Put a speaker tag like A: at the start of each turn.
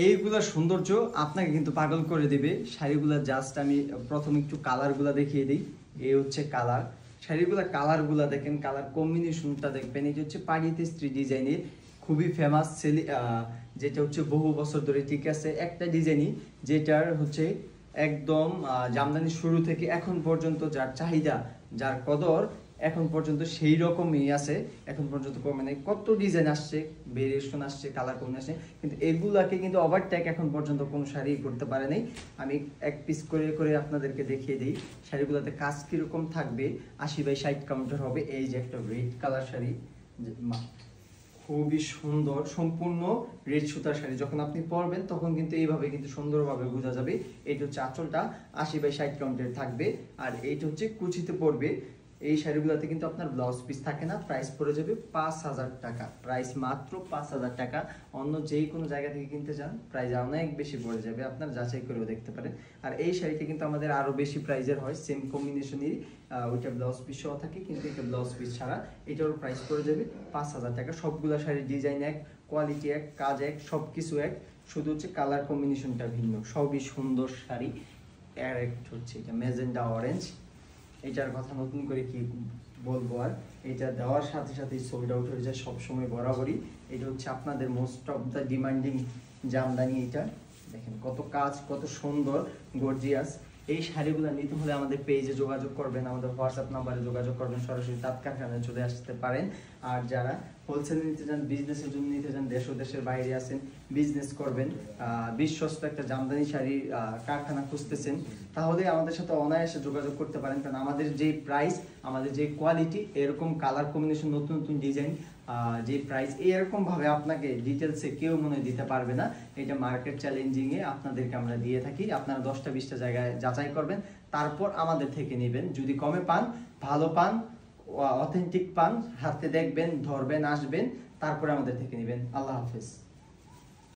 A: এইগুলা সৌন্দর্য আপনাকে কিন্তু পাগল করে দেবে। শাড়িগুলা জাস্ট আমি প্রথমে একটু কালারগুলা দেখিয়ে দিই। এই হচ্ছে কালার, শাড়িগুলা কালারগুলা দেখেন, কালার কম্বিনেশনটা দেখবেন। এটা হচ্ছে পাড়িতে স্ত্রী ডিজাইনের খুবই ফেমাস সেলি, যেটা হচ্ছে বহু বছর ধরে ঠিক আছে একটা ডিজাইনই, যেটার হচ্ছে একদম জামদানি শুরু থেকে এখন পর্যন্ত যার চাহিদা, যার কদর এখন পর্যন্ত সেই রকমই আছে। এখন পর্যন্ত মানে কত ডিজাইন আসছে, ভেরিয়েশন আসছে, কালার কম্বিনেশন আসছে, কিন্তু এগুলাকে কিন্তু ওভারটেক এখন পর্যন্ত কোনো শাড়ি করতে পারে নাই। আমি এক পিস করে করে আপনাদেরকে দেখিয়ে দিই শাড়িগুলোতে কাজ কিরকম থাকবে। 80/60 কাউন্টার হবে। এই যে একটা রেড কালার শাড়ি, খুবই সুন্দর, সম্পূর্ণ রেড সুতার শাড়ি। যখন আপনি পরবেন তখন কিন্তু এইভাবে কিন্তু সুন্দরভাবে বোঝা যাবে। এটা হচ্ছে আঁচলটা 80/60 কাউন্টের থাকবে, আর এইটা হচ্ছে কুচিতে পড়বে। এই শাড়িগুলোতে কিন্তু আপনার ব্লাউজ পিস থাকে না। প্রাইস পড়ে যাবে 5000 টাকা, প্রাইস মাত্র 5000 টাকা। অন্য যেই কোনো জায়গা থেকে কিনতে চান প্রাইস অনেক বেশি পড়ে যাবে, আপনার যাচাই করেও দেখতে পারেন। আর এই শাড়িটা কিন্তু আমাদের আরো বেশি প্রাইজের হয়, সেম কম্বিনেশনেরই, ওইটা ব্লাউজ পিস সহ থাকে, কিন্তু এটা ব্লাউজ পিস ছাড়া। এটারও প্রাইস পড়ে যাবে 5000 টাকা। সবগুলা শাড়ির ডিজাইন এক, কোয়ালিটি এক, কাজ এক, সবকিছু এক, শুধু হচ্ছে কালার কম্বিনেশনটা ভিন্ন। সবই সুন্দর শাড়ি। আর একটা হচ্ছে এটা ম্যাজেন্ডা অরেঞ্জ, এটার কথা নতুন করে কি বলবো আর, এটা দেওয়ার সাথে সাথে সোল্ড আউট হয়ে যায় সবসময় বরাবরই। এটা হচ্ছে আপনাদের most of the demanding Jamdani. এটা দেখেন কত কাজ, কত সুন্দর, গর্জিয়াস। এই শাড়িগুলো নিতে হলে আমাদের পেজে যোগাযোগ করবেন, আমাদের হোয়াটসঅ্যাপ নাম্বারে যোগাযোগ করবেন, সরাসরি তাঁত কারখানায় চলে আসতে পারেন। আর যারা হোলসেল নিতে চান, বিজনেসের জন্য নিতে চান, দেশ ও দেশের বাইরে আছেন, বিজনেস করবেন, বিশ্বস্ত একটা জামদানি শাড়ির কারখানা খুঁজতেছেন, তাহলে আমাদের সাথে অনায়াসে যোগাযোগ করতে পারেন। কারণ আমাদের যে প্রাইস, আমাদের যে কোয়ালিটি, এরকম কালার কম্বিনেশন, নতুন নতুন ডিজাইন, যে প্রাইস এরকম ভাবে আপনাকে ডিটেলসে কেউ মনে দিতে পারবে না। এটা মার্কেট চ্যালেঞ্জিং এ আপনাদেরকে আমরা দিয়ে থাকি। আপনারা 10টা 20টা জায়গায় যাচাই করবেন, তারপর আমাদের থেকে নেবেন। যদি কমে পান, ভালো পান, অথেন্টিক পান, হাতে দেখবেন, ধরবেন, আসবেন, তারপরে আমাদের থেকে নেবেন। আল্লাহ হাফেজ।